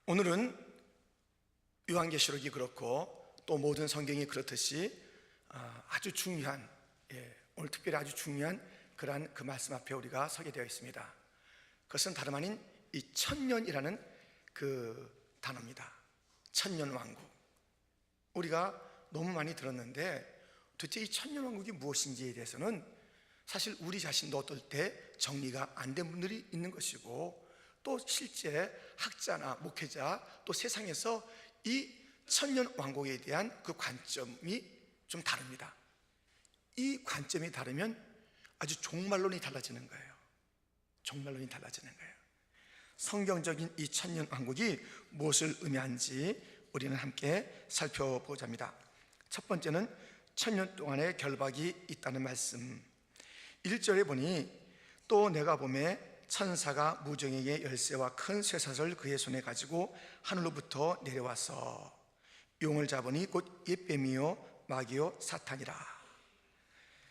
오늘은 요한계시록이 그렇고 또 모든 성경이 그렇듯이 아주 중요한, 오늘 특별히 아주 중요한 그러한 그 말씀 앞에 우리가 서게 되어 있습니다. 그것은 다름 아닌 이 천년이라는 그 단어입니다. 천년왕국. 우리가 너무 많이 들었는데 도대체 이 천년왕국이 무엇인지에 대해서는 사실 우리 자신도 어떨 때 정리가 안 된 분들이 있는 것이고, 또 실제 학자나 목회자 또 세상에서 이 천년왕국에 대한 그 관점이 좀 다릅니다. 이 관점이 다르면 아주 종말론이 달라지는 거예요. 종말론이 달라지는 거예요. 성경적인 이 천년왕국이 무엇을 의미하는지 우리는 함께 살펴보자 합니다. 첫 번째는 천년 동안의 결박이 있다는 말씀. 1절에 보니 또 내가 보매 천사가 무정에게 열쇠와 큰 쇠사슬을 그의 손에 가지고 하늘로부터 내려와서 용을 잡으니 곧 옛뱀이요 마귀요 사탄이라.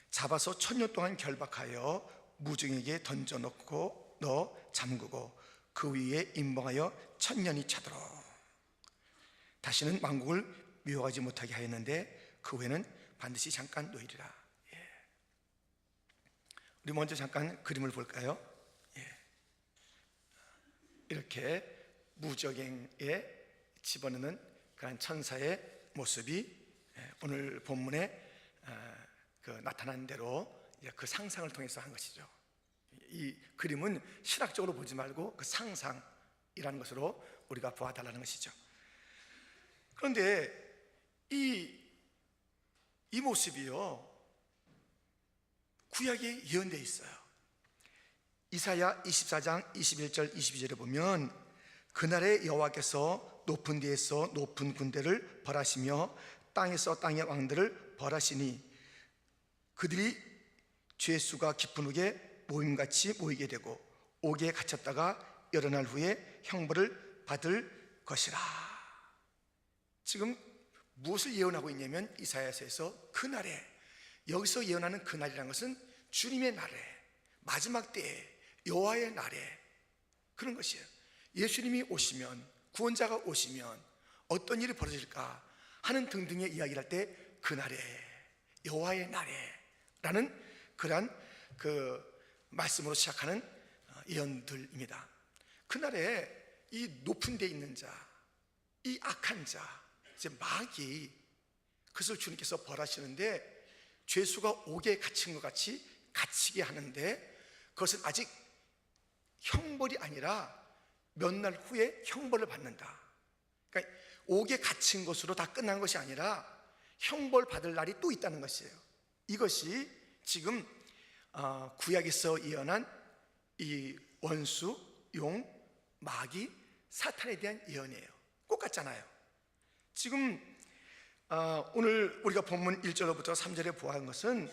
잡아서 천년 동안 결박하여 무정에게 던져놓고 넣어 잠그고 그 위에 임봉하여 천년이 차도록 다시는 왕국을 미워하지 못하게 하였는데 그 후에는 반드시 잠깐 놓이리라. 우리 먼저 잠깐 그림을 볼까요? 이렇게 무적행에 집어넣는 그런 천사의 모습이 오늘 본문에 나타난 대로 그 상상을 통해서 한 것이죠. 이 그림은 실학적으로 보지 말고 그 상상이라는 것으로 우리가 보아달라는 것이죠. 그런데 이 모습이요, 구약에 예언되어 있어요. 이사야 24장 21절 22절에 보면 그날에 여호와께서 높은 데에서 높은 군대를 벌하시며 땅에서 땅의 왕들을 벌하시니 그들이 죄수가 깊은 옥에 모임같이 모이게 되고 옥에 갇혔다가 여러 날 후에 형벌을 받을 것이라. 지금 무엇을 예언하고 있냐면 이사야서에서 그날에, 여기서 예언하는 그날이라는 것은 주님의 날에, 마지막 때에, 여호와의 날에 그런 것이에요. 예수님이 오시면, 구원자가 오시면 어떤 일이 벌어질까 하는 등등의 이야기를 할 때 그날에, 여호와의 날에 라는 그러한 그 말씀으로 시작하는 예언들입니다. 그날에 이 높은 데 있는 자, 이 악한 자, 이제 마귀, 그것을 주님께서 벌하시는데 죄수가 옥에 갇힌 것 같이 갇히게 하는데 그것은 아직 형벌이 아니라 몇 날 후에 형벌을 받는다. 그러니까 옥에 갇힌 것으로 다 끝난 것이 아니라 형벌 받을 날이 또 있다는 것이에요. 이것이 지금 구약에서 예언한 이 원수, 용, 마귀, 사탄에 대한 예언이에요. 똑같잖아요. 지금 오늘 우리가 본문 1절로부터 3절에 보아한 것은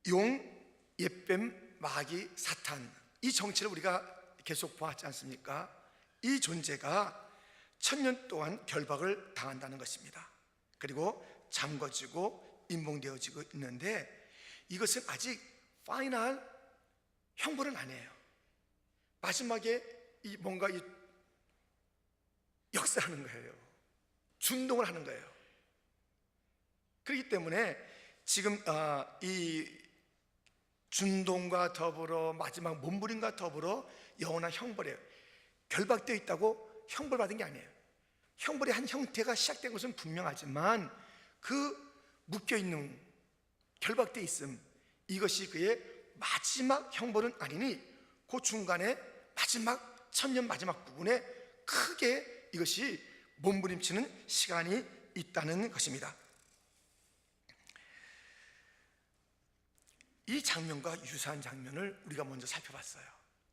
용, 옛뱀, 마귀, 사탄, 이 정체를 우리가 계속 보았지 않습니까? 이 존재가 천년 동안 결박을 당한다는 것입니다. 그리고 잠궈지고 임봉되어지고 있는데 이것은 아직 파이널 형벌은 아니에요. 마지막에 뭔가 역사하는 거예요. 준동을 하는 거예요. 그렇기 때문에 지금 이 준동과 더불어 마지막 몸부림과 더불어 영원한 형벌이에요. 결박되어 있다고 형벌받은 게 아니에요. 형벌의 한 형태가 시작된 것은 분명하지만 그 묶여있는, 결박되어 있음, 이것이 그의 마지막 형벌은 아니니 그 중간에 마지막 천년 마지막 부분에 크게 이것이 몸부림치는 시간이 있다는 것입니다. 이 장면과 유사한 장면을 우리가 먼저 살펴봤어요.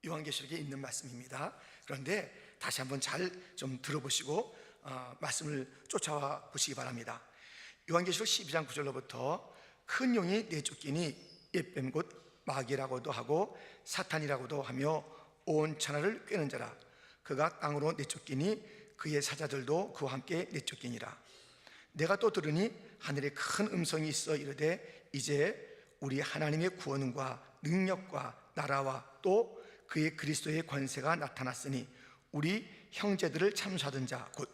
요한계시록에 있는 말씀입니다. 그런데 다시 한번 잘 좀 들어보시고 말씀을 쫓아와 보시기 바랍니다. 요한계시록 12장 9절로부터 큰 용이 내쫓기니 옛뱀 곧 마귀라고도 하고 사탄이라고도 하며 온 천하를 꿰는 자라. 그가 땅으로 내쫓기니 그의 사자들도 그와 함께 내쫓기니라. 내가 또 들으니 하늘에 큰 음성이 있어 이르되 이제 우리 하나님의 구원과 능력과 나라와 또 그의 그리스도의 권세가 나타났으니 우리 형제들을 참수하던 자, 곧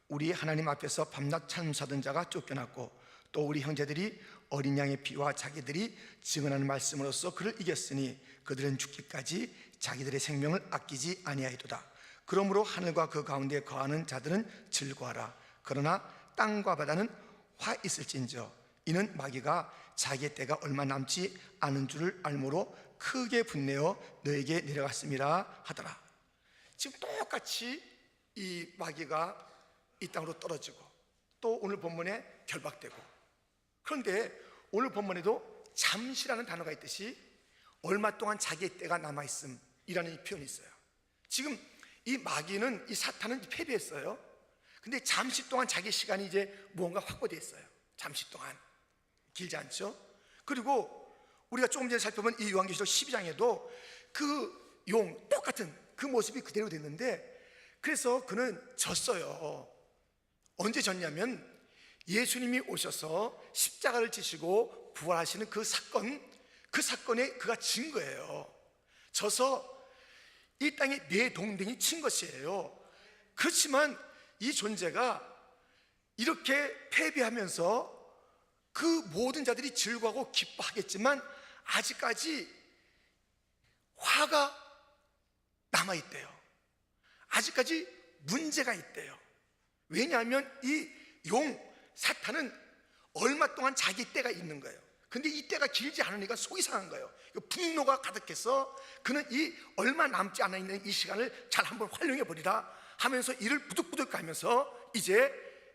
우리 하나님 앞에서 밤낮 참수하던 자가 쫓겨났고, 또 우리 형제들이 어린 양의 피와 자기들이 증언하는 말씀으로써 그를 이겼으니 그들은 죽기까지 자기들의 생명을 아끼지 아니하이도다. 그러므로 하늘과 그 가운데 거하는 자들은 즐거워하라. 그러나 땅과 바다는 화 있을진저 이는 마귀가 자기의 때가 얼마 남지 않은 줄을 알므로 크게 분내어 너에게 내려갔음이라 하더라. 지금 똑같이 이 마귀가 이 땅으로 떨어지고, 또 오늘 본문에 결박되고, 그런데 오늘 본문에도 잠시라는 단어가 있듯이 얼마 동안 자기의 때가 남아있음이라는 이 표현이 있어요. 지금 이 마귀는, 이 사탄은 패배했어요. 근데 잠시 동안 자기 시간이 이제 무언가 확보되어 있어요. 잠시 동안, 길지 않죠? 그리고 우리가 조금 전에 살펴본 이 요한계시록 12장에도 그 용 똑같은 그 모습이 그대로 됐는데, 그래서 그는 졌어요. 언제 졌냐면 예수님이 오셔서 십자가를 지시고 부활하시는 그 사건에 그가 진 거예요. 져서 이 땅에 내 동댕이 친 것이에요. 그렇지만 이 존재가 이렇게 패배하면서 그 모든 자들이 즐거워하고 기뻐하겠지만 아직까지 화가 남아있대요. 아직까지 문제가 있대요. 왜냐하면 이 사탄은 얼마 동안 자기 때가 있는 거예요. 근데 이 때가 길지 않으니까 속이 상한 거예요. 분노가 가득해서 그는 이 얼마 남지 않아 있는 이 시간을 잘 한번 활용해 버리라 하면서 이를 부득부득 가면서 이제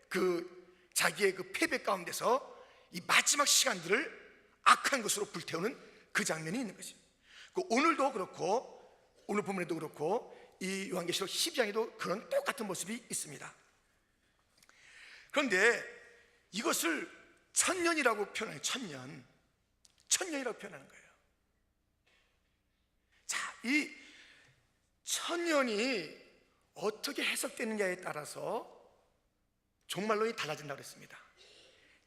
그 자기의 그 패배 가운데서 이 마지막 시간들을 악한 것으로 불태우는 그 장면이 있는 것입니다. 오늘도 그렇고, 오늘 본문에도 그렇고, 이 요한계시록 12장에도 그런 똑같은 모습이 있습니다. 그런데 이것을 천년이라고 표현해요. 천년이라고 표현하는 거예요. 자, 이 천년이 어떻게 해석되느냐에 따라서 종말론이 달라진다고 했습니다.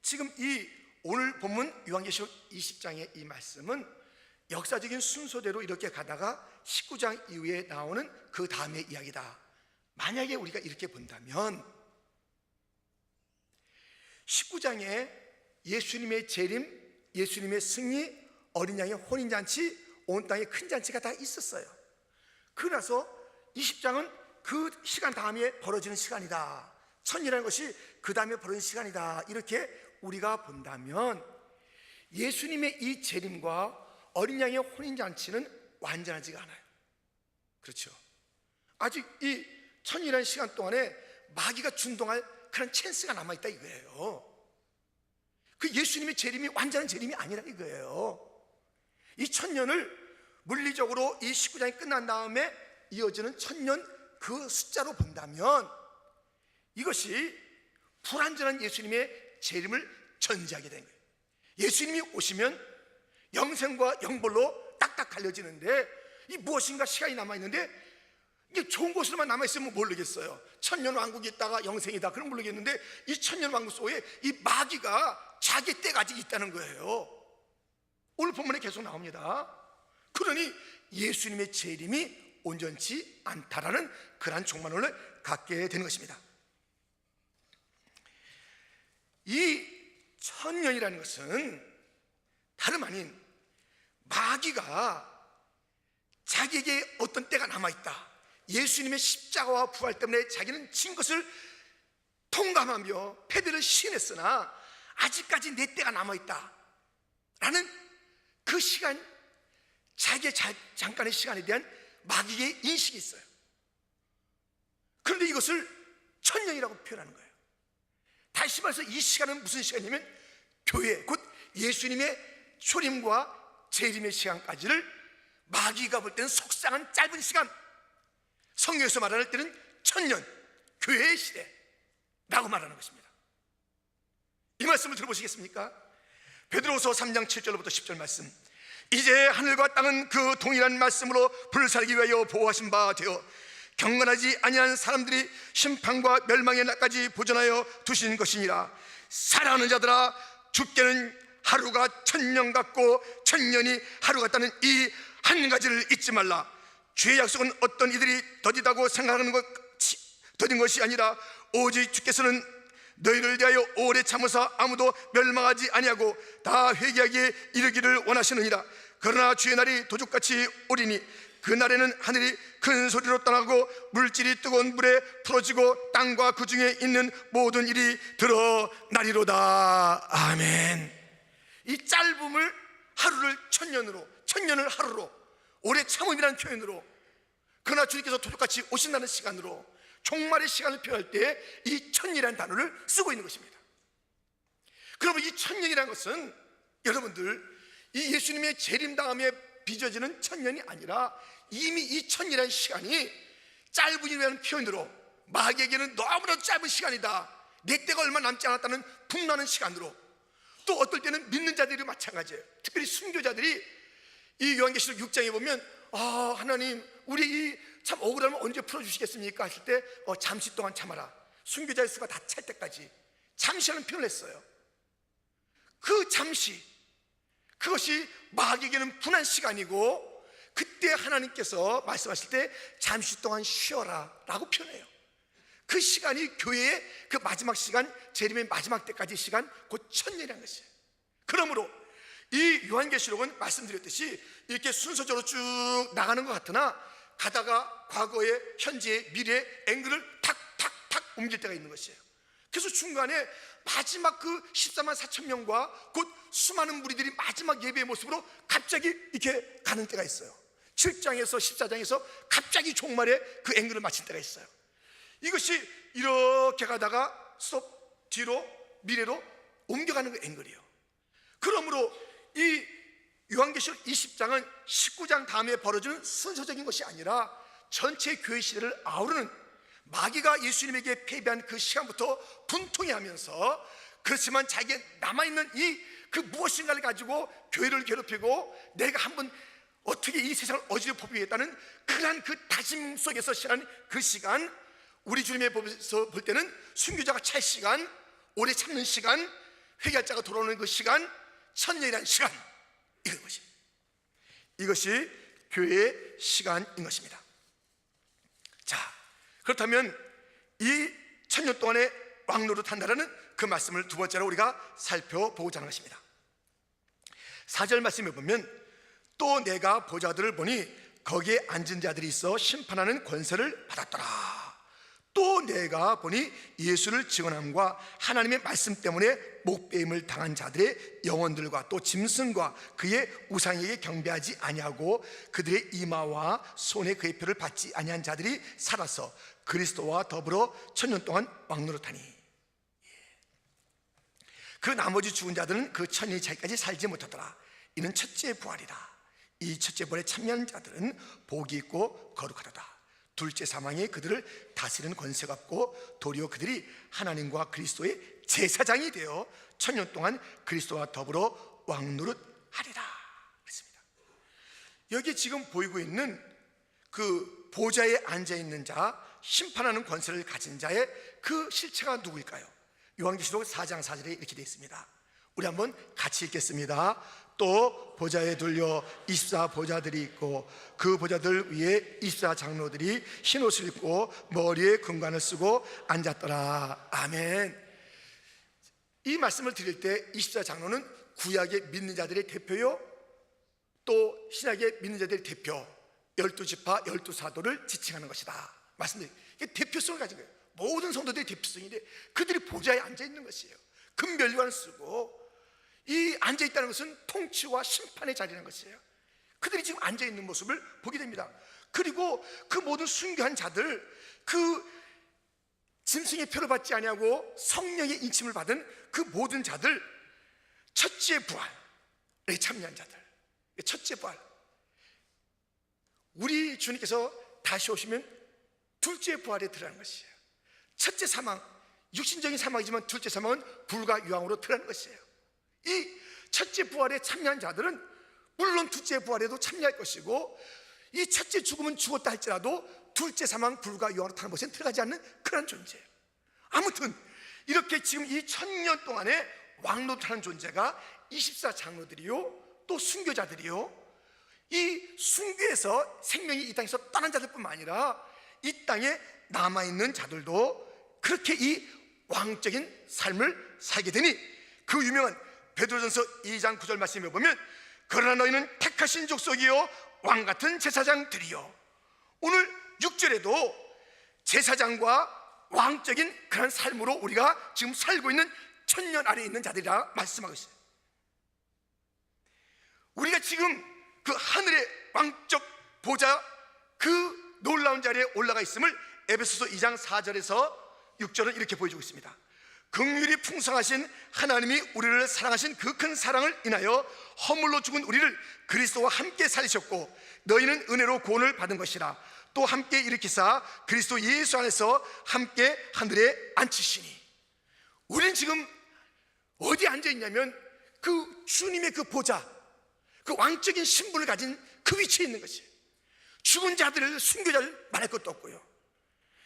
지금 이 오늘 본문 요한계시록 20장의 이 말씀은 역사적인 순서대로 이렇게 가다가 19장 이후에 나오는 그 다음의 이야기다. 만약에 우리가 이렇게 본다면 19장에 예수님의 재림, 예수님의 승리, 어린 양의 혼인잔치, 온 땅에 큰 잔치가 다 있었어요. 그러나서 20장은 그 시간 다음에 벌어지는 시간이다. 천이라는 것이 그 다음에 벌어지는 시간이다. 이렇게 우리가 본다면 예수님의 이 재림과 어린 양의 혼인잔치는 완전하지가 않아요. 그렇죠? 아직 이 천이라는 시간 동안에 마귀가 준동할 그런 찬스가 남아있다 이거예요. 그 예수님의 재림이 완전한 재림이 아니라 이거예요. 이 천년을 물리적으로 이 19장이 끝난 다음에 이어지는 천년 그 숫자로 본다면 이것이 불완전한 예수님의 재림을 전제하게 된 거예요. 예수님이 오시면 영생과 영벌로 딱딱 갈려지는데 이 무엇인가 시간이 남아있는데 이게 좋은 곳으로만 남아있으면 모르겠어요. 천년 왕국이 있다가 영생이다 그럼 모르겠는데 이 천년 왕국 속에 이 마귀가 자기 때가 아직 있다는 거예요. 오늘 본문에 계속 나옵니다. 그러니 예수님의 재림이 온전치 않다라는 그러한 종말론을 갖게 되는 것입니다. 이 천년이라는 것은 다름 아닌 마귀가 자기에게 어떤 때가 남아있다, 예수님의 십자가와 부활 때문에 자기는 진 것을 통감하며 패배를 시인했으나 아직까지 내 때가 남아있다 라는 그 시간, 자기의 잠깐의 시간에 대한 마귀의 인식이 있어요. 그런데 이것을 천년이라고 표현하는 거예요. 다시 말해서 이 시간은 무슨 시간이냐면 교회, 곧 예수님의 초림과 재림의 시간까지를 마귀가 볼 때는 속상한 짧은 시간, 성경에서 말할 때는 천년, 교회의 시대라고 말하는 것입니다. 이 말씀을 들어보시겠습니까? 베드로후서 3장 7절부터 10절 말씀. 이제 하늘과 땅은 그 동일한 말씀으로 불살기 위하여 보호하신 바 되어 경건하지 아니한 사람들이 심판과 멸망의 날까지 보존하여 두신 것이니라. 사랑하는 자들아, 주께는 하루가 천년 같고 천년이 하루 같다는 이 한 가지를 잊지 말라. 주의 약속은 어떤 이들이 더디다고 생각하는 것 더딘 것이 아니라 오직 주께서는 너희를 대하여 오래 참으사 아무도 멸망하지 아니하고 다 회개하기에 이르기를 원하시느니라. 그러나 주의 날이 도둑같이 오리니 그 날에는 하늘이 큰 소리로 떠나고 물질이 뜨거운 물에 풀어지고 땅과 그 중에 있는 모든 일이 드러나리로다. 아멘. 이 짧음을 하루를 천년으로, 천년을 하루로, 오래 참음이라는 표현으로, 그러나 주님께서 도둑같이 오신다는 시간으로, 종말의 시간을 표현할 때 이 천년이라는 단어를 쓰고 있는 것입니다. 그러면 이 천년이라는 것은 여러분들, 이 예수님의 재림당함에 빚어지는 천년이 아니라 이미 이 천년이라는 시간이 짧은이라는 표현으로, 마귀에게는 너무나도 짧은 시간이다, 내 때가 얼마 남지 않았다는 풍나는 시간으로, 또 어떨 때는 믿는 자들이 마찬가지예요. 특별히 순교자들이 이 요한계시록 6장에 보면 하나님, 우리 이 참 억울하면 언제 풀어주시겠습니까? 하실 때 잠시 동안 참아라. 순교자의 수가 다 찰 때까지 잠시라는 표현을 했어요. 그 잠시, 그것이 마귀에게는 분한 시간이고, 그때 하나님께서 말씀하실 때 잠시 동안 쉬어라 라고 표현해요. 그 시간이 교회의 그 마지막 시간, 재림의 마지막 때까지 시간, 곧 천년이라는 것이에요. 그러므로 이 요한계시록은 말씀드렸듯이 이렇게 순서적으로 쭉 나가는 것 같으나 가다가 과거에, 현재에, 미래에 앵글을 탁탁탁 옮길 때가 있는 것이에요. 그래서 중간에 마지막 그 14만 4천 명과 곧 수많은 무리들이 마지막 예배의 모습으로 갑자기 이렇게 가는 때가 있어요. 7장에서 14장에서 갑자기 종말에 그 앵글을 마칠 때가 있어요. 이것이 이렇게 가다가 스톱, 뒤로, 미래로 옮겨가는 그 앵글이에요. 그러므로 이 요한계시록 20장은 19장 다음에 벌어지는 순서적인 것이 아니라 전체 교회 시대를 아우르는, 마귀가 예수님에게 패배한 그 시간부터 분통해 하면서, 그렇지만 자기가 남아있는 그 무엇인가를 가지고 교회를 괴롭히고 내가 한번 어떻게 이 세상을 어지럽히겠다는 그러한 그 다짐 속에서 시작한 그 시간, 우리 주님의 법에서 볼 때는 순교자가 찰 시간, 오래 참는 시간, 회개할 자가 돌아오는 그 시간, 천년이라는 시간, 이것이 교회의 시간인 것입니다. 자, 그렇다면 이 천년 동안의 왕노릇 한다라는 그 말씀을 두 번째로 우리가 살펴보고자 하는 것입니다. 4절 말씀에 보면 또 내가 보좌들을 보니 거기에 앉은 자들이 있어 심판하는 권세를 받았더라. 또 내가 보니 예수를 증언함과 하나님의 말씀 때문에 목배임을 당한 자들의 영혼들과 또 짐승과 그의 우상에게 경배하지 아니하고 그들의 이마와 손에 그의 표를 받지 아니한 자들이 살아서 그리스도와 더불어 천년 동안 왕노릇하니, 그 나머지 죽은 자들은 그 천년이 차기까지 살지 못하더라. 이는 첫째 부활이라. 이 첫째 부활에 참여한 자들은 복이 있고 거룩하도다. 둘째 사망이 그들을 다스리는 권세가 없고 도리어 그들이 하나님과 그리스도의 제사장이 되어 천년 동안 그리스도와 더불어 왕노릇하리라 그랬습니다. 여기 지금 보이고 있는 그 보좌에 앉아있는 자, 심판하는 권세를 가진 자의 그 실체가 누구일까요? 요한계시록 4장 4절에 이렇게 되어 있습니다. 우리 한번 같이 읽겠습니다. 또 보좌에 둘려 24보좌들이 있고 그 보좌들 위에 24장로들이 흰옷을 입고 머리에 금관을 쓰고 앉았더라. 아멘. 이 말씀을 드릴 때 24장로는 구약의 믿는 자들의 대표요, 또 신약의 믿는 자들의 대표 12지파 12사도를 지칭하는 것이다 말씀드려요. 이게 대표성을 가진 거예요. 모든 성도들의 대표성인데 그들이 보좌에 앉아있는 것이에요. 금면류관을 쓰고, 이 앉아있다는 것은 통치와 심판의 자리라는 것이에요. 그들이 지금 앉아있는 모습을 보게 됩니다. 그리고 그 모든 순교한 자들, 그 짐승의 표를 받지 아니하고 성령의 인침을 받은 그 모든 자들, 첫째 부활에 참여한 자들, 첫째 부활, 우리 주님께서 다시 오시면 둘째 부활에 들어가는 것이에요. 첫째 사망, 육신적인 사망이지만 둘째 사망은 불과 유황으로 들어가는 것이에요. 이 첫째 부활에 참여한 자들은 물론 둘째 부활에도 참여할 것이고, 이 첫째 죽음은 죽었다 할지라도 둘째 사망, 불과 유황으로 타는 곳에는 들어가지 않는 그런 존재예요. 아무튼 이렇게 지금 이 천년 동안에 왕노릇하는 존재가 24장로들이요, 또 순교자들이요, 이 순교에서 생명이 이 땅에서 떠난 자들뿐만 아니라 이 땅에 남아있는 자들도 그렇게 이 왕적인 삶을 살게 되니, 그 유명한 베드로전서 2장 9절 말씀에 보면 그러나 너희는 택하신 족속이요 왕같은 제사장들이요. 오늘 6절에도 제사장과 왕적인 그런 삶으로 우리가 지금 살고 있는 천년 아래에 있는 자들이라 말씀하고 있어요. 우리가 지금 그 하늘의 왕적 보좌, 그 놀라운 자리에 올라가 있음을 에베소서 2장 4절에서 6절은 이렇게 보여주고 있습니다. 긍휼이 풍성하신 하나님이 우리를 사랑하신 그 큰 사랑을 인하여 허물로 죽은 우리를 그리스도와 함께 살리셨고 너희는 은혜로 구원을 받은 것이라. 또 함께 일으키사 그리스도 예수 안에서 함께 하늘에 앉히시니. 우리는 지금 어디 앉아 있냐면 그 주님의 그 보좌, 그 왕적인 신분을 가진 그 위치에 있는 것이에요. 죽은 자들을, 순교자를 말할 것도 없고요.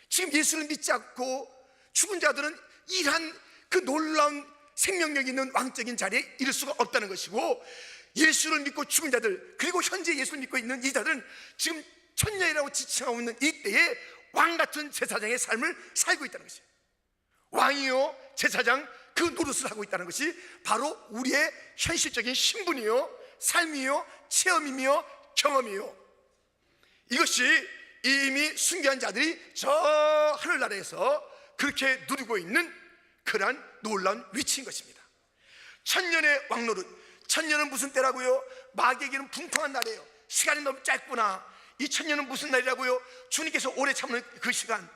지금 예수를 믿지 않고 죽은 자들은 이러한 그 놀라운 생명력 있는 왕적인 자리에 이를 수가 없다는 것이고, 예수를 믿고 죽은 자들, 그리고 현재 예수를 믿고 있는 이 자들은 지금 천년이라고 지칭하고 있는 이때에 왕같은 제사장의 삶을 살고 있다는 것이에요. 왕이요 제사장, 그 노릇을 하고 있다는 것이 바로 우리의 현실적인 신분이요 삶이요 체험이며 경험이요. 이것이 이미 순교한 자들이 저 하늘나라에서 그렇게 누리고 있는 그러한 놀라운 위치인 것입니다. 천년의 왕노릇, 천년은 무슨 때라고요? 마귀에게는 풍성한 날이에요. 시간이 너무 짧구나. 이 천년은 무슨 날이라고요? 주님께서 오래 참는 그 시간,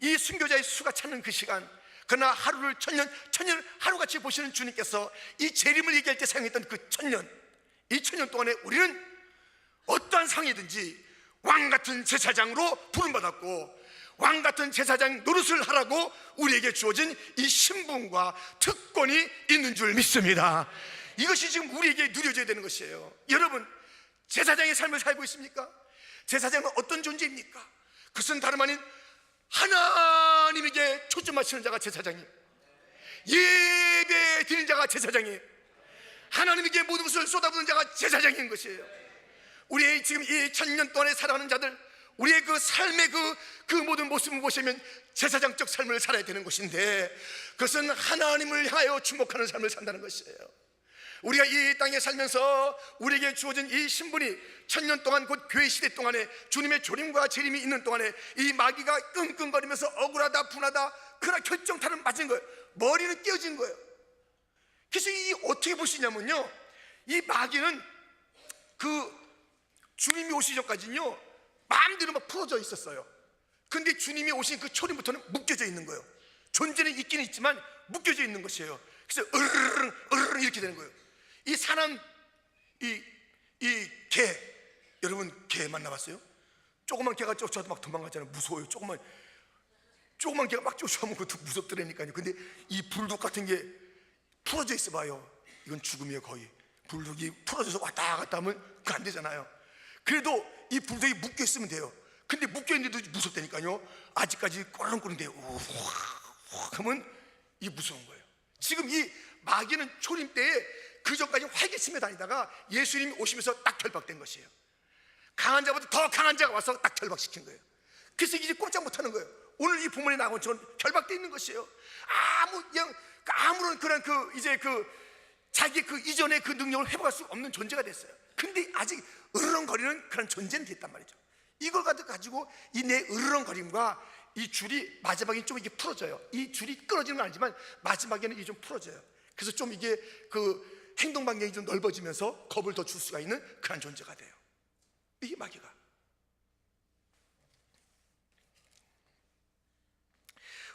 이 순교자의 수가 찾는 그 시간. 그러나 하루를 천년을 하루같이 보시는 주님께서 이 재림을 얘기할 때 사용했던 그 천년, 이 천년 동안에 우리는 어떠한 상이든지 왕같은 제사장으로 부름받았고 왕같은 제사장 노릇을 하라고 우리에게 주어진 이 신분과 특권이 있는 줄 믿습니다. 이것이 지금 우리에게 누려져야 되는 것이에요. 여러분, 제사장의 삶을 살고 있습니까? 제사장은 어떤 존재입니까? 그것은 다름 아닌 하나님에게 초점 맞추는 자가 제사장이에요. 예배 드리는 자가 제사장이에요. 하나님에게 모든 것을 쏟아부는 자가 제사장인 것이에요. 우리의 지금 이 천년 동안에 살아가는 자들, 우리의 그 삶의 그 모든 모습을 보시면 제사장적 삶을 살아야 되는 것인데, 그것은 하나님을 향하여 주목하는 삶을 산다는 것이에요. 우리가 이 땅에 살면서 우리에게 주어진 이 신분이 천년 동안, 곧 교회 시대 동안에 주님의 조림과 재림이 있는 동안에 이 마귀가 끙끙거리면서 억울하다 분하다 그러나 결정타는 맞은 거예요. 머리는 깨어진 거예요. 그래서 이 어떻게 보시냐면요, 이 마귀는 그 주님이 오시기 전까지는요 마음대로 막 풀어져 있었어요. 근데 주님이 오신 그 초림부터는 묶여져 있는 거예요. 존재는 있기는 있지만 묶여져 있는 것이에요. 그래서 으르릉 이렇게 되는 거예요. 이 사람, 이 개, 여러분 개 만나봤어요? 조그만 개가 쫓아도 막 도망가잖아요. 무서워요. 조그만 개가 막 쫓아오면 그것도 무섭더라니까요. 근데 이 불독 같은 게 풀어져 있어 봐요. 이건 죽음이에요. 거의 불독이 풀어져서 왔다 갔다 하면 그거 안 되잖아요. 그래도 이 불독이 묶여 있으면 돼요. 근데 묶여 있는데도 무섭다니까요. 아직까지 꼴렁꼴렁대요. 하면 이게 무서운 거예요. 지금 이 마귀는 초림 때에 그 전까지 활개치며 다니다가 예수님이 오시면서 딱 결박된 것이에요. 강한 자보다 더 강한 자가 와서 딱 결박시킨 거예요. 그래서 이제 꼼짝 못하는 거예요. 오늘 이 본문에 나온 것처럼 결박되어 있는 것이에요. 아무런 그런 자기 그 이전의 그 능력을 회복할 수 없는 존재가 됐어요. 근데 아직 으르렁거리는 그런 존재는 됐단 말이죠. 이걸 가지고 이 내 으르렁거림과 이 줄이 마지막에 좀 이게 풀어져요. 이 줄이 끊어지는 건 아니지만 마지막에는 이게 좀 풀어져요. 그래서 좀 이게 그 행동 반경이 좀 넓어지면서 겁을 더 줄 수가 있는 그런 존재가 돼요. 이게 마귀가.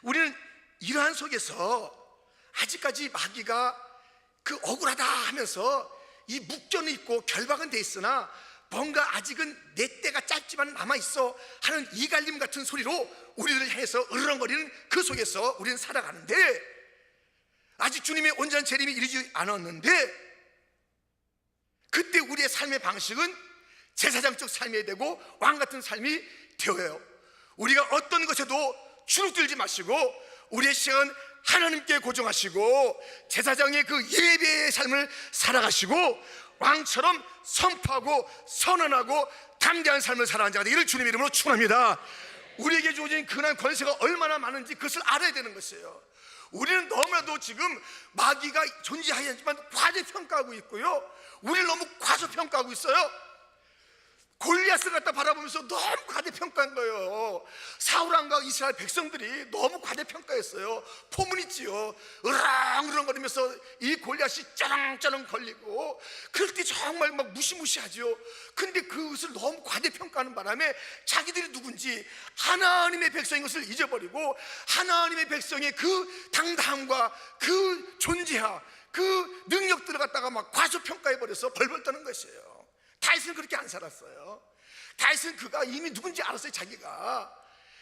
우리는 이러한 속에서 아직까지 마귀가 그 억울하다 하면서 이 묶여는 있고 결박은 돼 있으나 뭔가 아직은 내 때가 짧지만 남아있어 하는 이갈림 같은 소리로 우리를 향해서 으르렁거리는 그 속에서 우리는 살아가는데, 아직 주님의 온전한 재림이 이르지 않았는데 그때 우리의 삶의 방식은 제사장적 삶이 되고 왕같은 삶이 되어요. 우리가 어떤 것에도 주눅들지 마시고 우리의 시간 하나님께 고정하시고 제사장의 그 예배의 삶을 살아가시고 왕처럼 선포하고 선언하고 담대한 삶을 살아가는 자가 되기를 주님의 이름으로 축원합니다. 우리에게 주어진 그날 권세가 얼마나 많은지 그것을 알아야 되는 것이에요. 우리는 너무나도 지금 마귀가 존재하지만 과대평가하고 있고요, 우리를 너무 과소평가하고 있어요. 골리앗을 갖다 바라보면서 너무 과대평가한 거예요. 사울왕과 이스라엘 백성들이 너무 과대평가했어요. 포문있지요. 으랑으랑거리면서 이 골리앗이 짜랑짜랑 걸리고 그럴 때 정말 막 무시무시하죠. 근데 그것을 너무 과대평가하는 바람에 자기들이 누군지, 하나님의 백성인 것을 잊어버리고 하나님의 백성의 그 당당함과 그 존재함, 그 능력들을 갖다가 막 과소평가해버려서 벌벌 떠는 것이에요. 다윗은 그렇게 안 살았어요. 다윗은 그가 이미 누군지 알았어요. 자기가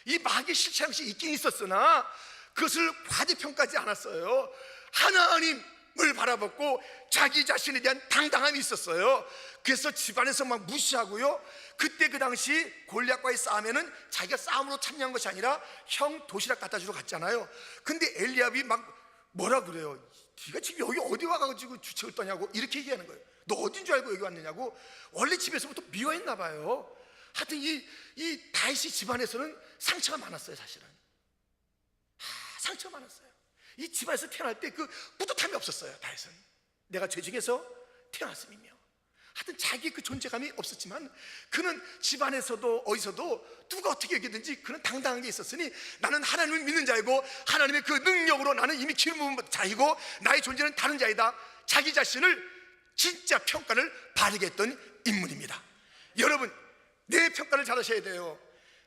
이 마귀의 실체한 것이 있긴 있었으나 그것을 과대평가하지 않았어요. 하나님을 바라봤고 자기 자신에 대한 당당함이 있었어요. 그래서 집안에서 막 무시하고요, 그때 그 당시 골리앗과의 싸움에는 자기가 싸움으로 참여한 것이 아니라 형 도시락 갖다 주러 갔잖아요. 근데 엘리압이 막 뭐라 그래요? 네가 지금 여기 어디 와가지고 주책을 떠냐고 이렇게 얘기하는 거예요. 너 어딘 줄 알고 여기 왔느냐고. 원래 집에서부터 미워했나 봐요. 하여튼 이 다윗이 집안에서는 상처가 많았어요. 사실은 상처가 많았어요. 이 집안에서 태어날 때 그 뿌듯함이 없었어요. 다윗은 내가 죄 중에서 태어났음이며, 하여튼 자기 그 존재감이 없었지만 그는 집안에서도 어디서도 누가 어떻게 얘기든지 그는 당당한 게 있었으니 나는 하나님을 믿는 자이고 하나님의 그 능력으로 나는 이미 기름 부은 자이고 나의 존재는 다른 자이다. 자기 자신을 진짜 평가를 바르게 했던 인물입니다. 여러분, 내 평가를 잘 하셔야 돼요.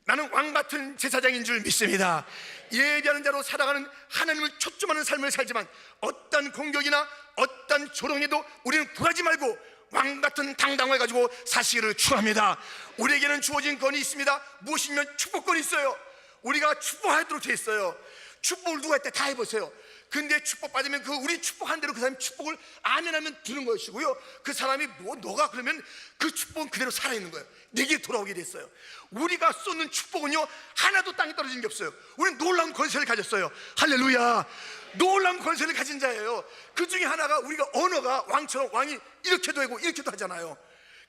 나는 왕같은 제사장인 줄 믿습니다. 예비하는 자로 살아가는 하나님을 초점하는 삶을 살지만 어떤 공격이나 어떤 조롱에도 우리는 굴하지 말고 왕같은 당당함을 가지고 사시기를 축원합니다. 우리에게는 주어진 권이 있습니다. 무엇이면 축복권이 있어요. 우리가 축복하도록 되어 있어요. 축복을 누가 했대? 다 해보세요. 근데 축복 받으면 그 우리 축복한 대로 그 사람이 축복을 아멘하면 주는 것이고요, 그 사람이 너가 그러면 그 축복은 그대로 살아있는 거예요. 내게 돌아오게 됐어요. 우리가 쏟는 축복은요 하나도 땅에 떨어진 게 없어요. 우리는 놀라운 권세를 가졌어요. 할렐루야. 놀라운 권세를 가진 자예요. 그 중에 하나가 우리가 언어가 왕처럼 왕이 이렇게도 하고 이렇게도 하잖아요.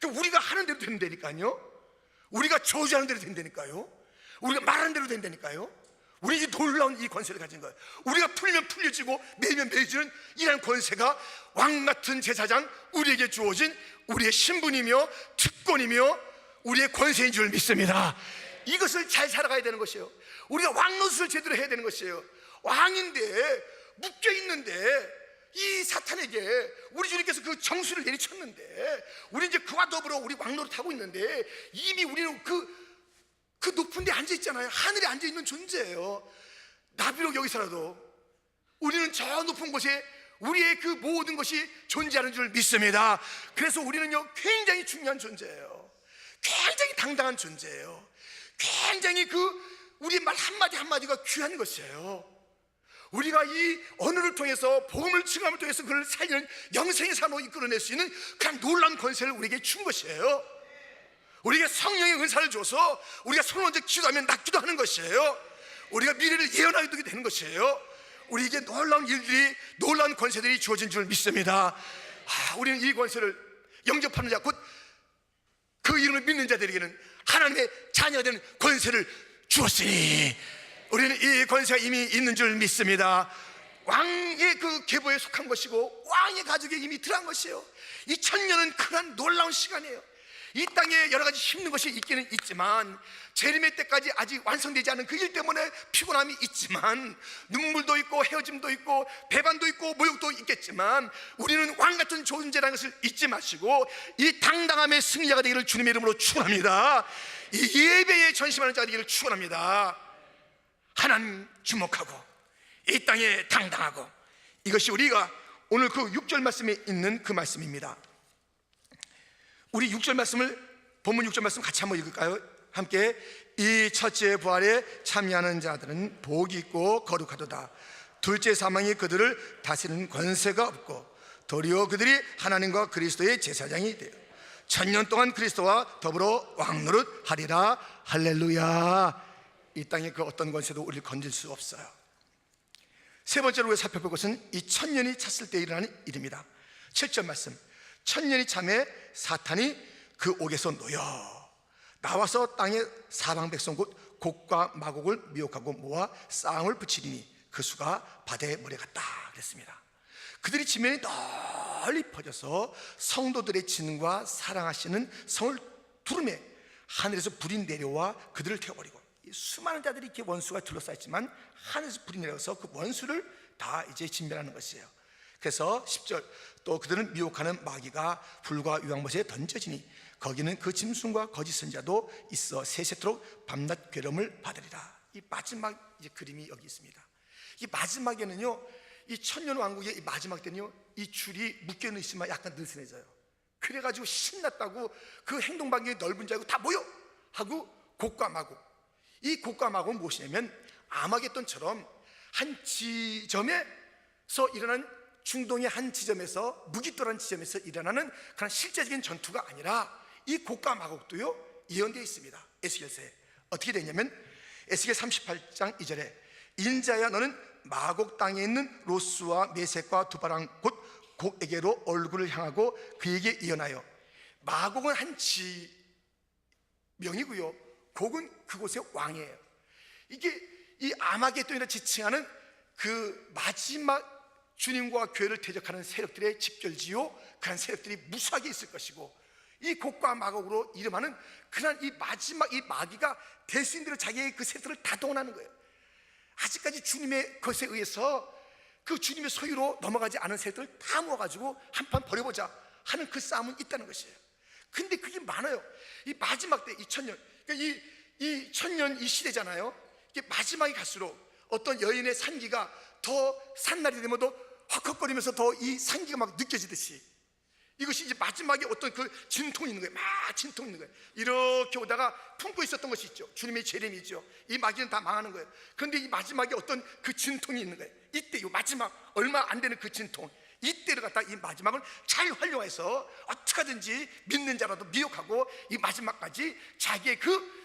그러니까 우리가 하는 대로 된다니까요. 우리가 저주하는 대로 된다니까요. 우리가 말하는 대로 된다니까요. 우리 이 놀라운 이 권세를 가진 거예요. 우리가 풀면 풀려지고 매이면 매이지는 이러한 권세가 왕같은 제사장 우리에게 주어진 우리의 신분이며 특권이며 우리의 권세인 줄 믿습니다. 이것을 잘 살아가야 되는 것이에요. 우리가 왕 노릇을 제대로 해야 되는 것이에요. 왕인데 묶여있는데 이 사탄에게 우리 주님께서 그 정수를 내리쳤는데 우리 이제 그와 더불어 우리 왕 노릇하고 있는데 이미 우리는 그 높은 데 앉아있잖아요. 하늘에 앉아있는 존재예요. 나비록 여기서라도 우리는 저 높은 곳에 우리의 그 모든 것이 존재하는 줄 믿습니다. 그래서 우리는요 굉장히 중요한 존재예요. 굉장히 당당한 존재예요. 굉장히 우리 말 한마디 한마디가 귀한 것이에요. 우리가 이 언어를 통해서 복음을 증함을 통해서 그를 살리는 영생의 삶으로 이끌어낼 수 있는 그런 놀라운 권세를 우리에게 준 것이에요. 우리에게 성령의 은사를 줘서 우리가 손을 얹어 기도하면 낫기도 하는 것이에요. 우리가 미래를 예언하게 되는 것이에요. 우리에게 놀라운 일들이, 놀라운 권세들이 주어진 줄 믿습니다. 우리는 이 권세를 영접하는 자, 곧 그 이름을 믿는 자들에게는 하나님의 자녀가 되는 권세를 주었으니 우리는 이 권세가 이미 있는 줄 믿습니다. 왕의 그 계보에 속한 것이고 왕의 가족에 이미 들어간 것이에요. 이 천년은 큰 놀라운 시간이에요. 이 땅에 여러 가지 힘든 것이 있기는 있지만 재림의 때까지 아직 완성되지 않은 그 일 때문에 피곤함이 있지만 눈물도 있고 헤어짐도 있고 배반도 있고 모욕도 있겠지만 우리는 왕같은 존재라는 것을 잊지 마시고 이 당당함의 승리자가 되기를 주님의 이름으로 축원합니다. 이 예배에 전심하는 자가 되기를 축원합니다. 하나님 주목하고 이 땅에 당당하고, 이것이 우리가 오늘 그 6절 말씀에 있는 그 말씀입니다. 우리 6절 말씀을, 본문 6절 말씀 같이 한번 읽을까요? 함께. 이 첫째 부활에 참여하는 자들은 복이 있고 거룩하도다. 둘째 사망이 그들을 다스리는 권세가 없고 도리어 그들이 하나님과 그리스도의 제사장이 되어 천년 동안 그리스도와 더불어 왕노릇 하리라. 할렐루야. 이 땅의 그 어떤 권세도 우리를 건질 수 없어요. 세 번째로 우리가 살펴볼 것은 이 천년이 찼을 때 일어나는 일입니다. 7절 말씀. 천년이 참에 사탄이 그 옥에서 놓여 나와서 땅의 사방 백성 곧 곡과 마곡을 미혹하고 모아 싸움을 붙이리니 그 수가 바다의 모래 같다 그랬습니다. 그들이 지면에 널리 퍼져서 성도들의 진과 사랑하시는 성을 두르매 하늘에서 불이 내려와 그들을 태워버리고, 수많은 자들이 이렇게 원수가 둘러싸였지만 하늘에서 불이 내려서 그 원수를 다 이제 진멸하는 것이에요. 그래서 10절, 또 그들은 미혹하는 마귀가 불과 유황못에 던져지니 거기는 그 짐승과 거짓 선자도 있어 세세토록 밤낮 괴로움을 받으리라. 이 마지막 이제 그림이 여기 있습니다. 이 마지막에는요, 이 천년 왕국의 이 마지막 때는요, 이 줄이 묶여는 있으면 약간 느슨해져요. 그래가지고 신났다고 그 행동 반경이 넓은 줄 알고 다 모여 하고 곡과 마곡, 이 곡과 마곡은 무엇이냐면 아마겟돈처럼 한 지점에서 일어난, 중동의 한 지점에서, 무기또란 지점에서 일어나는 그런 실제적인 전투가 아니라 이 곡과 마곡도요 예언되어 있습니다. 에스겔서에 어떻게 되냐면 에스겔 38장 2절에 인자야 너는 마곡 땅에 있는 로스와 메섹과 두바랑 곧 곡에게로 얼굴을 향하고 그에게 예언하여, 마곡은 한 지명이고요, 곡은 그곳의 왕이에요. 이게 이 아마겟돈이라 지칭하는 그 마지막 주님과 교회를 대적하는 세력들의 집결지요, 그런 세력들이 무수하게 있을 것이고, 이 곡과 마곡으로 이름하는 그날 이 마지막 이 마귀가 대수인들을 자기의 그 세력들을 다 동원하는 거예요. 아직까지 주님의 것에 의해서 그 주님의 소유로 넘어가지 않은 세력들을 다 모아가지고 한판 벌여보자 하는 그 싸움은 있다는 것이에요. 근데 그게 많아요. 이 마지막 때, 이 천년, 그러니까 이 천년 이 시대잖아요. 이게 마지막에 갈수록 어떤 여인의 산기가 더 산날이 되면 더 헉헉거리면서 더 이 산기가 막 느껴지듯이, 이것이 이제 마지막에 어떤 그 진통이 있는 거예요. 막 진통이 있는 거예요. 이렇게 오다가 품고 있었던 것이 있죠. 주님의 재림이 있죠. 이 마귀는 다 망하는 거예요. 그런데 이 마지막에 어떤 그 진통이 있는 거예요. 이때 이 마지막 얼마 안 되는 그 진통, 이때를 갖다 이 마지막을 잘 활용해서 어떻게든지 믿는 자라도 미혹하고 이 마지막까지 자기의 그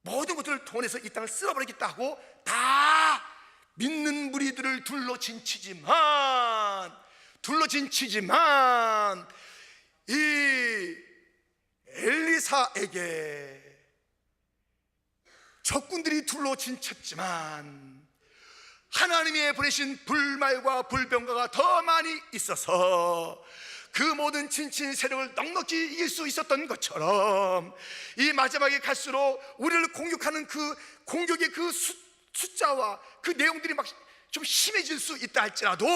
모든 것들을 동원해서 이 땅을 쓸어버리겠다 하고 다 믿는 무리들을 둘러진 치지만 이 엘리사에게 적군들이 둘러진 쳤지만 하나님의 보내신 불말과 불병거가 더 많이 있어서 그 모든 진친 세력을 넉넉히 이길 수 있었던 것처럼 이 마지막에 갈수록 우리를 공격하는 그 공격의 그 숫자와 그 내용들이 막 좀 심해질 수 있다 할지라도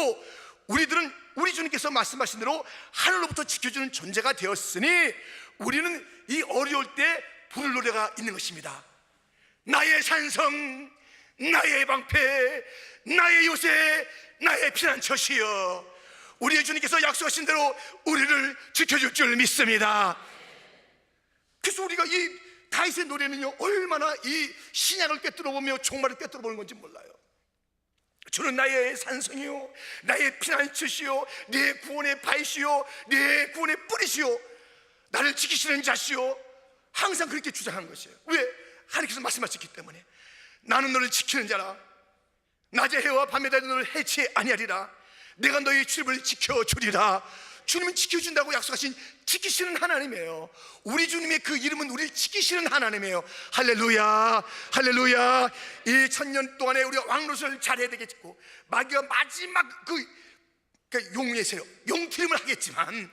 우리들은 우리 주님께서 말씀하신 대로 하늘로부터 지켜주는 존재가 되었으니 우리는 이 어려울 때 부를 노래가 있는 것입니다. 나의 산성, 나의 방패, 나의 요새, 나의 피난처시여, 우리의 주님께서 약속하신 대로 우리를 지켜줄 줄 믿습니다. 그래서 우리가 이 다윗의 노래는요, 얼마나 이 신약을 꿰뚫어보며 종말을 꿰뚫어보는 건지 몰라요. 주는 나의 산성이요, 나의 피난처시요, 내 구원의 바위시요, 내 구원의 뿌리시요, 나를 지키시는 자시요, 항상 그렇게 주장하는 것이에요. 왜? 하나님께서 말씀하셨기 때문에. 나는 너를 지키는 자라, 낮에 해와 밤에 달려 너를 해치 아니하리라, 내가 너의 출입을 지켜주리라. 주님은 지켜준다고 약속하신 지키시는 하나님이에요. 우리 주님의 그 이름은 우리를 지키시는 하나님이에요. 할렐루야, 할렐루야. 이 천년 동안에 우리가 왕노릇을 잘해야 되겠고, 마귀가 마지막 그 용의 세력, 용트림을 하겠지만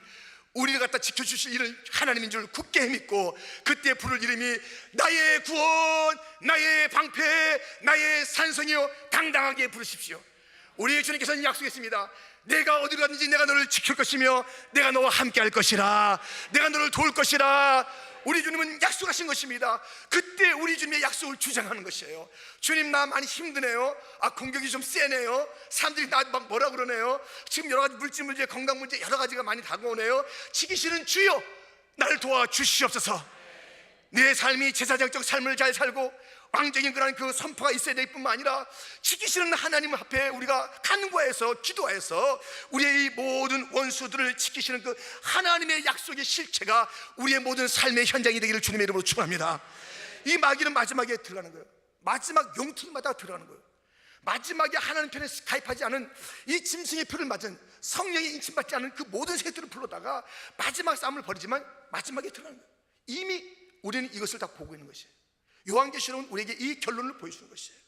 우리를 갖다 지켜주실 일은 하나님인 줄 굳게 믿고, 그때 부를 이름이 나의 구원, 나의 방패, 나의 산성이요, 당당하게 부르십시오. 우리 주님께서는 약속했습니다. 내가 어디로 가든지 내가 너를 지킬 것이며 내가 너와 함께 할 것이라, 내가 너를 도울 것이라. 우리 주님은 약속하신 것입니다. 그때 우리 주님의 약속을 주장하는 것이에요. 주님, 나 많이 힘드네요. 공격이 좀 세네요. 사람들이 나 막 뭐라 그러네요. 지금 여러 가지 물질 문제, 건강 문제 여러 가지가 많이 다가오네요. 지키시는 주여, 나를 도와주시옵소서. 내 삶이 제사장적 삶을 잘 살고 왕적인 그런 그 선포가 있어야 될 뿐만 아니라 지키시는 하나님 앞에 우리가 간구해서 기도해서 우리의 이 모든 원수들을 지키시는 그 하나님의 약속의 실체가 우리의 모든 삶의 현장이 되기를 주님의 이름으로 축원합니다. 이 마귀는 마지막에 들어가는 거예요. 마지막 용틀마다 들어가는 거예요. 마지막에 하나님 편에 가입하지 않은, 이 짐승의 표를 맞은, 성령의 인침받지 않은 그 모든 세력들을 불러다가 마지막 싸움을 벌이지만 마지막에 들어가는 거예요. 이미 우리는 이것을 다 보고 있는 것이에요. 요한계시록은 우리에게 이 결론을 보여주는 것이에요.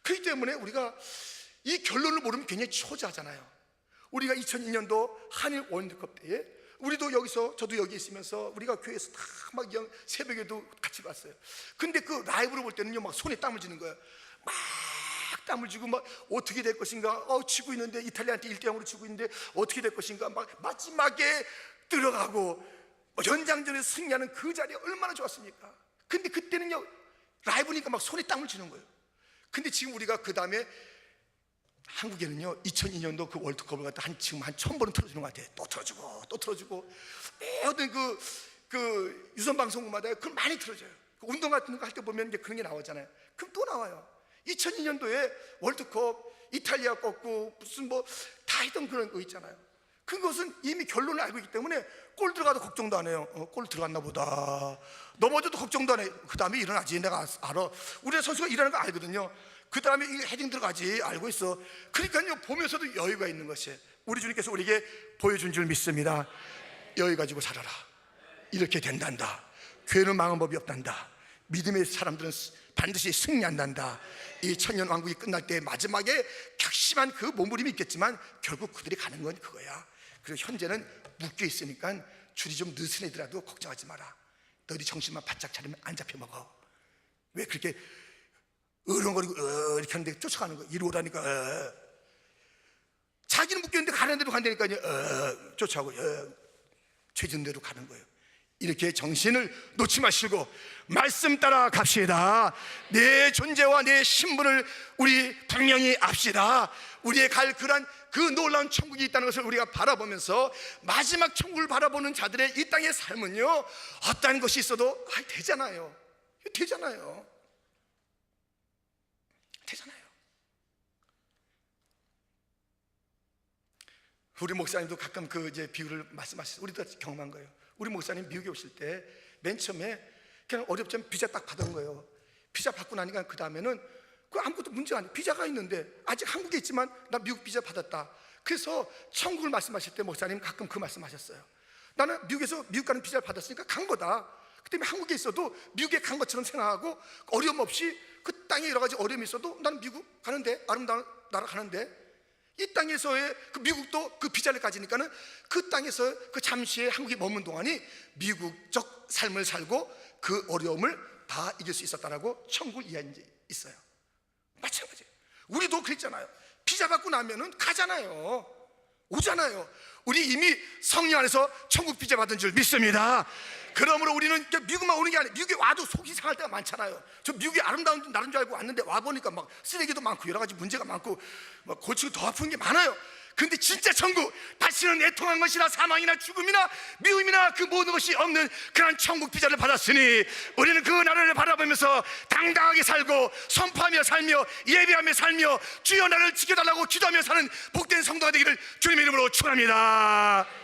그렇기 때문에 우리가 이 결론을 모르면 굉장히 초조하잖아요. 우리가 2002년도 한일 월드컵 때에 우리도 여기서, 저도 여기 있으면서 우리가 교회에서 다 막 새벽에도 같이 봤어요. 근데 그 라이브로 볼 때는요, 막 손에 땀을 쥐는 거예요. 막 땀을 쥐고 막 어떻게 될 것인가, 지고 있는데 이탈리아한테 1대0으로 지고 있는데 어떻게 될 것인가, 막 마지막에 들어가고 연장전에서 승리하는 그 자리에 얼마나 좋았습니까? 근데 그때는요, 라이브니까 막 손에 땀을 쥐는 거예요. 근데 지금 우리가 그 다음에 한국에는요 2002년도 그 월드컵을 갖다 지금 한 1000번은 틀어주는 것 같아요. 또 틀어주고 또 틀어주고, 어떤 그 유선 방송국마다 그걸 많이 틀어줘요. 그 운동 같은 거 할 때 보면 이제 그런 게 나오잖아요. 그럼 또 나와요. 2002년도에 월드컵 이탈리아 꺾고 무슨 뭐 다 했던 그런 거 있잖아요. 그것은 이미 결론을 알고 있기 때문에 골 들어가도 걱정도 안 해요. 골 들어갔나 보다. 넘어져도 걱정도 안 해요. 그 다음에 일어나지, 내가 알아. 우리 선수가 일어나는 거 알거든요. 그 다음에 이 헤딩 들어가지, 알고 있어. 그러니까요, 보면서도 여유가 있는 것이에요. 우리 주님께서 우리에게 보여준 줄 믿습니다. 여유 가지고 살아라. 이렇게 된단다. 교회는 망한 법이 없단다. 믿음의 사람들은 반드시 승리한단다. 이 천년 왕국이 끝날 때 마지막에 격심한 그 몸부림이 있겠지만 결국 그들이 가는 건 그거야. 그리고 현재는 묶여 있으니까 줄이 좀 느슨해더라도 걱정하지 마라. 너희 정신만 바짝 차리면 안 잡혀 먹어. 왜 그렇게 으렁거리고 이렇게 하는데 쫓아가는 거야. 이리 오라니까. 자기는 묶여있는데 가는 대로 간다니까요. 쫓아가고 죄진 대로 가는 거예요. 이렇게 정신을 놓지 마시고 말씀 따라 갑시다. 내 존재와 내 신분을 우리 분명히 압시다. 우리의 갈 그 놀라운 천국이 있다는 것을 우리가 바라보면서 마지막 천국을 바라보는 자들의 이 땅의 삶은요, 어떠한 것이 있어도 되잖아요. 되잖아요. 우리 목사님도 가끔 그 이제 비유를 말씀하시죠. 우리도 경험한 거예요. 우리 목사님 미국에 오실 때 맨 처음에 그냥 어렵지만 비자 딱 받은 거예요. 비자 받고 나니까 그 다음에는 그 아무것도 문제가 아니에요. 비자가 있는데 아직 한국에 있지만 나 미국 비자 받았다. 그래서 천국을 말씀하실 때 목사님 가끔 그 말씀하셨어요. 나는 미국에서 미국 가는 비자를 받았으니까 간 거다. 그 때문에 한국에 있어도 미국에 간 것처럼 생각하고 어려움 없이 그 땅에 여러 가지 어려움이 있어도 나는 미국 가는데, 아름다운 나라 가는데, 이 땅에서의 그 미국도 그 비자를 가지니까는 그 땅에서 그 잠시에 한국에 머문 동안이 미국적 삶을 살고 그 어려움을 다 이길 수 있었다라고 천국을 이해한 게 있어요. 마찬가지예요. 우리도 그랬잖아요. 비자 받고 나면은 가잖아요. 오잖아요. 우리 이미 성령 안에서 천국 비자 받은 줄 믿습니다. 그러므로 우리는 미국만 오는 게 아니에요. 미국에 와도 속이 상할 때가 많잖아요. 저 미국이 아름다운 나라인 줄 알고 왔는데 와보니까 막 쓰레기도 많고 여러 가지 문제가 많고 막 고치고 더 아픈 게 많아요. 근데 진짜 천국, 다시는 애통한 것이나 사망이나 죽음이나 미움이나 그 모든 것이 없는 그런 천국 비자를 받았으니 우리는 그 나라를 바라보면서 당당하게 살고 선포하며 살며 예배하며 살며 주여 나를 지켜달라고 기도하며 사는 복된 성도가 되기를 주님의 이름으로 축원합니다.